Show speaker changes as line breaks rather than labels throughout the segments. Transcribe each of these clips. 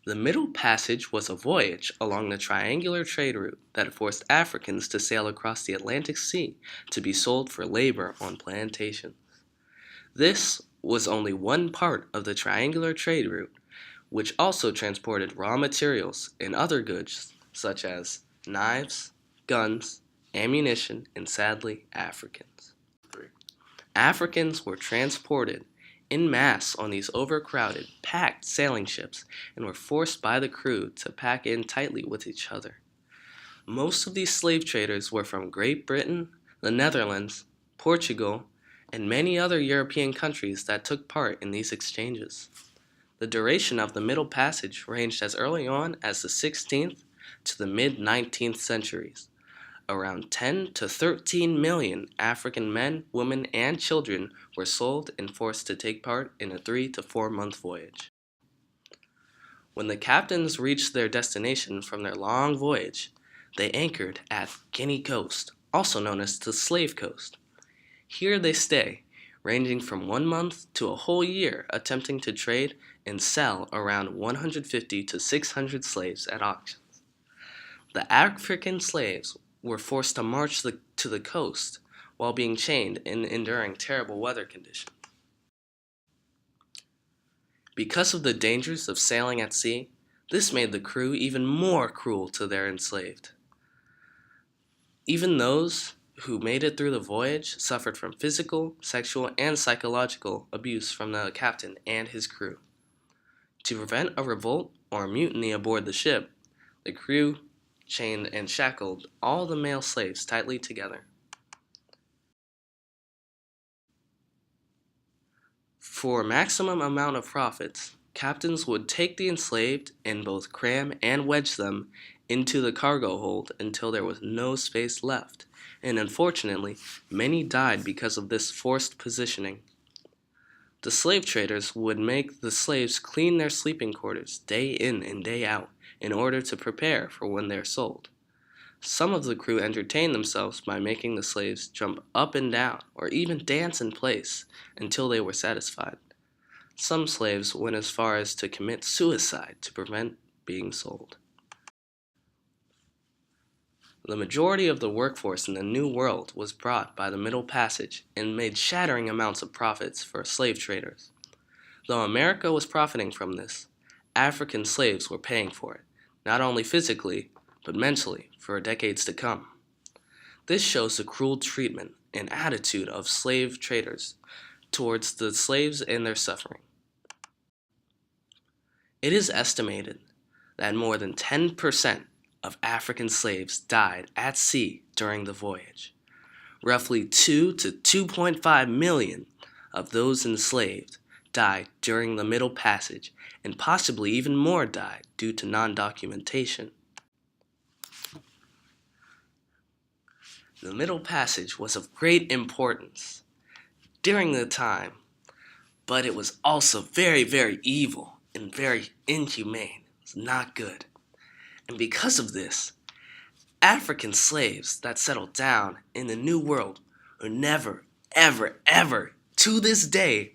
The Middle Passage was a voyage along the triangular trade route that forced Africans to sail across the Atlantic Sea to be sold for labor on plantations. This was only one part of the triangular trade route, which also transported raw materials and other goods such as knives, guns, ammunition, and sadly, Africans. Africans were transported en masse on these overcrowded, packed sailing ships and were forced by the crew to pack in tightly with each other. Most of these slave traders were from Great Britain, the Netherlands, Portugal, and many other European countries that took part in these exchanges. The duration of the Middle Passage ranged as early on as the 16th to the mid-19th centuries. Around 10 to 13 million African men, women, and children were sold and forced to take part in a 3 to 4 month voyage. When the captains reached their destination from their long voyage, they anchored at Guinea Coast, also known as the Slave Coast. Here they stay, ranging from 1 month to a whole year, attempting to trade and sell around 150 to 600 slaves at auctions. The African slaves were forced to march to the coast while being chained and enduring terrible weather conditions. Because of the dangers of sailing at sea, this made the crew even more cruel to their enslaved. Even those who made it through the voyage suffered from physical, sexual, and psychological abuse from the captain and his crew. To prevent a revolt or mutiny aboard the ship, the crew chained and shackled all the male slaves tightly together. For maximum amount of profits, captains would take the enslaved and both cram and wedge them into the cargo hold until there was no space left, and unfortunately, many died because of this forced positioning. The slave traders would make the slaves clean their sleeping quarters day in and day out in order to prepare for when they're sold. Some of the crew entertained themselves by making the slaves jump up and down or even dance in place until they were satisfied. Some slaves went as far as to commit suicide to prevent being sold. The majority of the workforce in the New World was brought by the Middle Passage and made shattering amounts of profits for slave traders. Though America was profiting from this, African slaves were paying for it, not only physically, but mentally for decades to come. This shows the cruel treatment and attitude of slave traders towards the slaves and their suffering. It is estimated that more than 10% of African slaves died at sea during the voyage. Roughly 2 to 2.5 million of those enslaved died during the Middle Passage, and possibly even more died due to non-documentation. The Middle Passage was of great importance during the time, but it was also very, very evil and very inhumane. It's not good. And because of this, African slaves that settled down in the New World will never, ever, ever, to this day,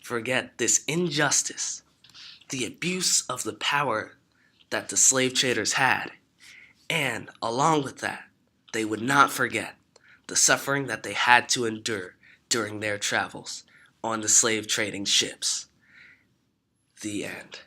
forget this injustice, the abuse of the power that the slave traders had, and along with that, they would not forget the suffering that they had to endure during their travels on the slave trading ships. The end.